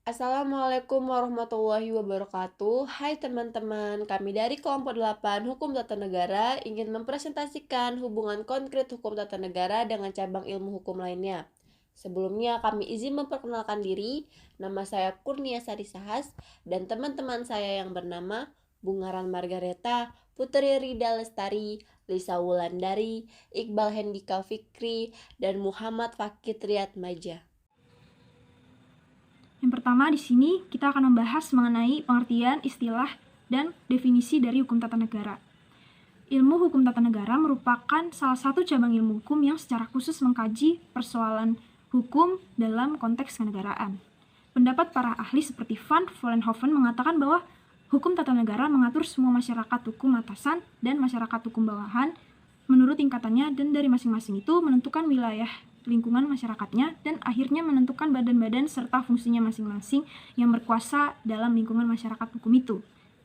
Assalamualaikum warahmatullahi wabarakatuh. Hai teman-teman, kami dari kelompok 8 Hukum Tata Negara ingin mempresentasikan hubungan konkret hukum tata negara dengan cabang ilmu hukum lainnya. Sebelumnya kami izin memperkenalkan diri, nama saya Kurnia Sari Sahas dan teman-teman saya yang bernama Bungaran Margareta, Putri Rida Lestari, Lisa Wulandari, Iqbal Hendika Fikri, dan Muhammad Fakih Riyad Maja. Yang pertama di sini kita akan membahas mengenai pengertian, istilah, dan definisi dari hukum tata negara. Ilmu hukum tata negara merupakan salah satu cabang ilmu hukum yang secara khusus mengkaji persoalan hukum dalam konteks kenegaraan. Pendapat para ahli seperti Van Vollenhoven mengatakan bahwa hukum tata negara mengatur semua masyarakat hukum atasan dan masyarakat hukum bawahan menurut tingkatannya dan dari masing-masing itu menentukan wilayah lingkungan masyarakatnya dan akhirnya menentukan badan-badan serta fungsinya masing-masing yang berkuasa dalam lingkungan masyarakat hukum itu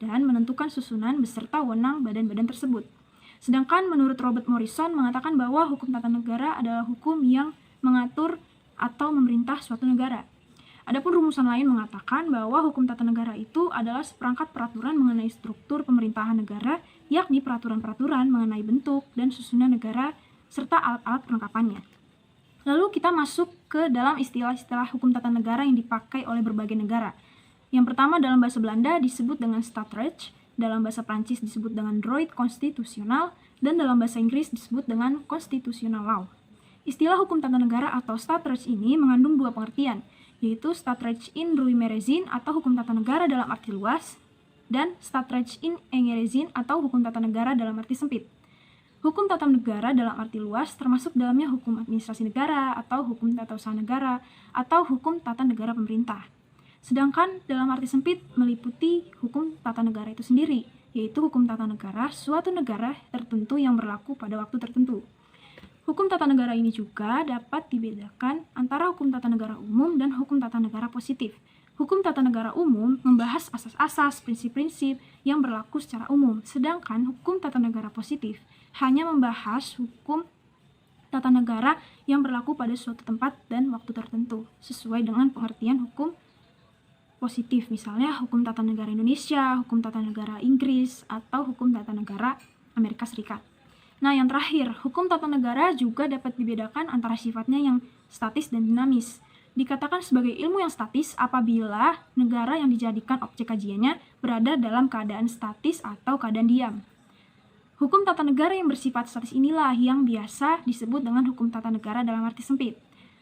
dan menentukan susunan beserta wewenang badan-badan tersebut. Sedangkan menurut Robert Morrison mengatakan bahwa hukum tata negara adalah hukum yang mengatur atau memerintah suatu negara. Adapun rumusan lain mengatakan bahwa hukum tata negara itu adalah seperangkat peraturan mengenai struktur pemerintahan negara, yakni peraturan-peraturan mengenai bentuk dan susunan negara serta alat-alat perlengkapannya. Lalu kita masuk ke dalam istilah-istilah hukum tata negara yang dipakai oleh berbagai negara. Yang pertama dalam bahasa Belanda disebut dengan Staatsrecht, dalam bahasa Prancis disebut dengan droit constitutionnel, dan dalam bahasa Inggris disebut dengan constitutional law. Istilah hukum tata negara atau Staatsrecht ini mengandung dua pengertian, yaitu Staatsrecht in ruimere zin atau hukum tata negara dalam arti luas, dan Staatsrecht in engere zin atau hukum tata negara dalam arti sempit. Hukum tata negara dalam arti luas termasuk dalamnya hukum administrasi negara atau hukum tata usaha negara atau hukum tata negara pemerintah. Sedangkan dalam arti sempit meliputi hukum tata negara itu sendiri, yaitu hukum tata negara suatu negara tertentu yang berlaku pada waktu tertentu. Hukum tata negara ini juga dapat dibedakan antara hukum tata negara umum dan hukum tata negara positif. Hukum tata negara umum membahas asas-asas, prinsip-prinsip yang berlaku secara umum, sedangkan hukum tata negara positif hanya membahas hukum tata negara yang berlaku pada suatu tempat dan waktu tertentu, sesuai dengan pengertian hukum positif, misalnya hukum tata negara Indonesia, hukum tata negara Inggris, atau hukum tata negara Amerika Serikat. Nah, yang terakhir, hukum tata negara juga dapat dibedakan antara sifatnya yang statis dan dinamis. Dikatakan sebagai ilmu yang statis apabila negara yang dijadikan objek kajiannya berada dalam keadaan statis atau keadaan diam. Hukum tata negara yang bersifat statis inilah yang biasa disebut dengan hukum tata negara dalam arti sempit.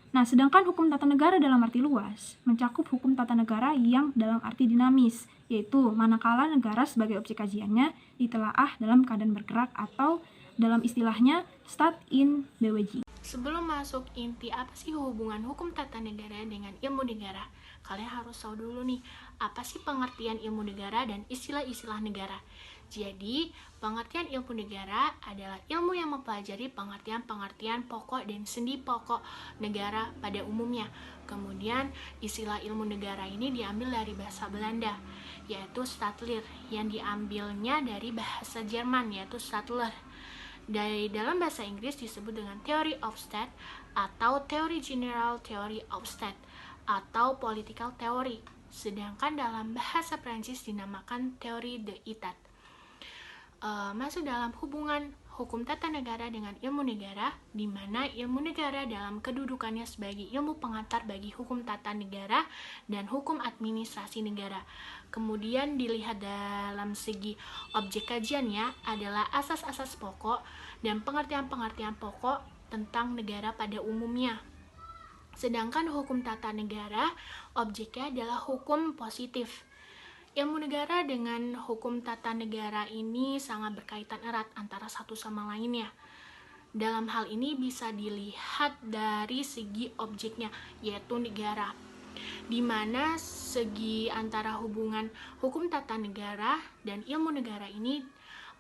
Nah, sedangkan hukum tata negara dalam arti luas mencakup hukum tata negara yang dalam arti dinamis, yaitu manakala negara sebagai objek kajiannya ditelaah dalam keadaan bergerak atau dalam istilahnya stat in beweging. Sebelum masuk inti apa sih hubungan hukum tata negara dengan ilmu negara, kalian harus tahu dulu nih, apa sih pengertian ilmu negara dan istilah-istilah negara. Jadi, pengertian ilmu negara adalah ilmu yang mempelajari pengertian-pengertian pokok dan sendi pokok negara pada umumnya. Kemudian, istilah ilmu negara ini diambil dari bahasa Belanda, yaitu Stadtleer, yang diambilnya dari bahasa Jerman, yaitu Stadtler. Dari dalam bahasa Inggris disebut dengan Theory of State atau Theory General Theory of State atau Political Theory. Sedangkan dalam bahasa Prancis dinamakan Theory de l'État. Masuk dalam hubungan hukum tata negara dengan ilmu negara, di mana ilmu negara dalam kedudukannya sebagai ilmu pengantar bagi hukum tata negara dan hukum administrasi negara. Kemudian dilihat dalam segi objek kajiannya adalah asas-asas pokok dan pengertian-pengertian pokok tentang negara pada umumnya. Sedangkan hukum tata negara, objeknya adalah hukum positif. Ilmu negara dengan hukum tata negara ini sangat berkaitan erat antara satu sama lainnya. Dalam hal ini bisa dilihat dari segi objeknya, yaitu negara, di mana segi antara hubungan hukum tata negara dan ilmu negara ini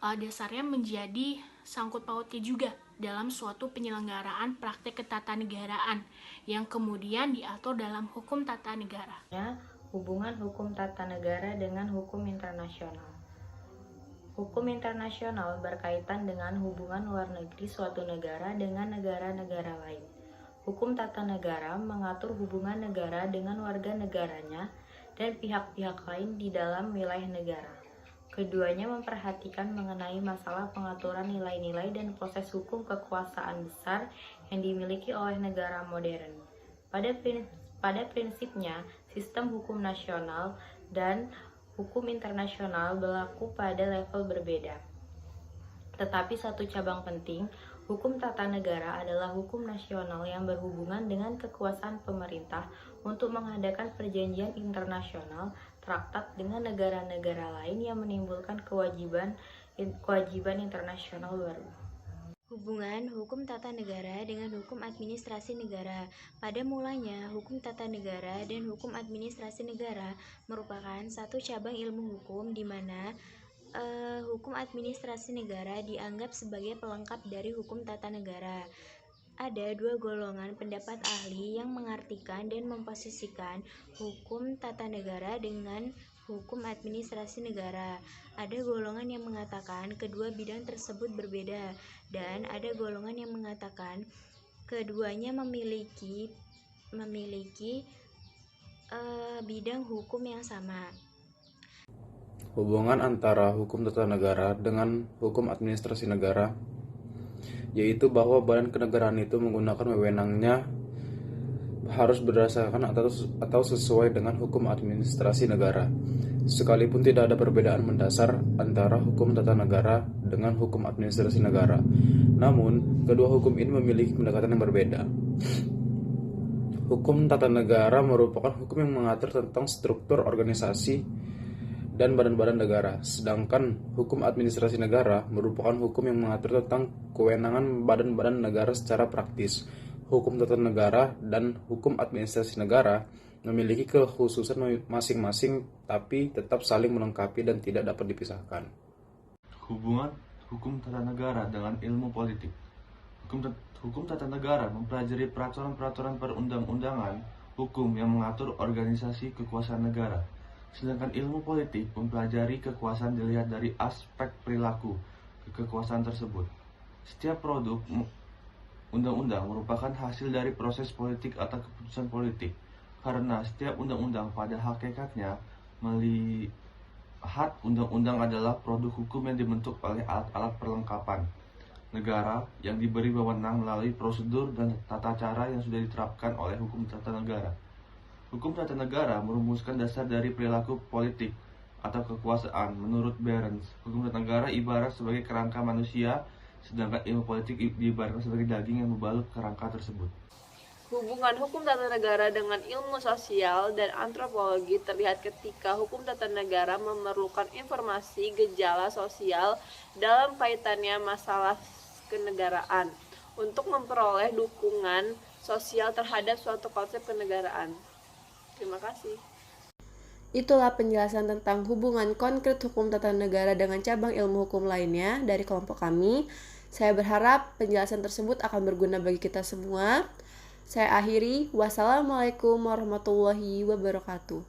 dasarnya menjadi sangkut pautnya juga dalam suatu penyelenggaraan praktek ketatanegaraan yang kemudian diatur dalam hukum tata negara. Hubungan hukum tata negara dengan hukum internasional. Hukum internasional berkaitan dengan hubungan luar negeri suatu negara dengan negara-negara lain. Hukum tata negara mengatur hubungan negara dengan warga negaranya dan pihak-pihak lain di dalam wilayah negara. Keduanya memperhatikan mengenai masalah pengaturan nilai-nilai dan proses hukum kekuasaan besar yang dimiliki oleh negara modern. Pada prinsipnya, sistem hukum nasional dan hukum internasional berlaku pada level berbeda. Tetapi satu cabang penting, hukum tata negara adalah hukum nasional yang berhubungan dengan kekuasaan pemerintah untuk mengadakan perjanjian internasional, traktat dengan negara-negara lain yang menimbulkan kewajiban internasional baru. Hubungan hukum tata negara dengan hukum administrasi negara. Pada mulanya, hukum tata negara dan hukum administrasi negara merupakan satu cabang ilmu hukum di mana hukum administrasi negara dianggap sebagai pelengkap dari hukum tata negara. Ada dua golongan pendapat ahli yang mengartikan dan memposisikan hukum tata negara dengan hukum administrasi negara. Ada golongan yang mengatakan kedua bidang tersebut berbeda, dan ada golongan yang mengatakan keduanya memiliki bidang hukum yang sama. Hubungan antara hukum tata negara dengan hukum administrasi negara, yaitu bahwa badan kenegaraan itu menggunakan wewenangnya harus berdasarkan atau sesuai dengan hukum administrasi negara, sekalipun tidak ada perbedaan mendasar antara hukum tata negara dengan hukum administrasi negara. Namun, kedua hukum ini memiliki pendekatan yang berbeda. Hukum tata negara merupakan hukum yang mengatur tentang struktur organisasi dan badan-badan negara, sedangkan hukum administrasi negara merupakan hukum yang mengatur tentang kewenangan badan-badan negara secara praktis. Hukum tata negara dan hukum administrasi negara memiliki kekhususan masing-masing, tapi tetap saling melengkapi dan tidak dapat dipisahkan. Hubungan hukum tata negara dengan ilmu politik. Hukum tata negara mempelajari peraturan-peraturan perundang-undangan hukum yang mengatur organisasi kekuasaan negara. Sedangkan ilmu politik mempelajari kekuasaan dilihat dari aspek perilaku kekuasaan tersebut. Setiap produk undang-undang merupakan hasil dari proses politik atau keputusan politik, karena setiap undang-undang pada hakikatnya melihat undang-undang adalah produk hukum yang dibentuk oleh alat-alat perlengkapan negara yang diberi wewenang melalui prosedur dan tata cara yang sudah diterapkan oleh hukum tata negara. Hukum tata negara merumuskan dasar dari perilaku politik atau kekuasaan. Menurut Behrens, hukum tata negara ibarat sebagai kerangka manusia, sedangkan ilmu politik diibaratkan sebagai daging yang membalut kerangka tersebut. Hubungan hukum tata negara dengan ilmu sosial dan antropologi terlihat ketika hukum tata negara memerlukan informasi gejala sosial dalam kaitannya masalah kenegaraan untuk memperoleh dukungan sosial terhadap suatu konsep kenegaraan. Terima kasih. Itulah penjelasan tentang hubungan konkret hukum tata negara dengan cabang ilmu hukum lainnya dari kelompok kami. Saya berharap penjelasan tersebut akan berguna bagi kita semua. Saya akhiri. Wassalamualaikum warahmatullahi wabarakatuh.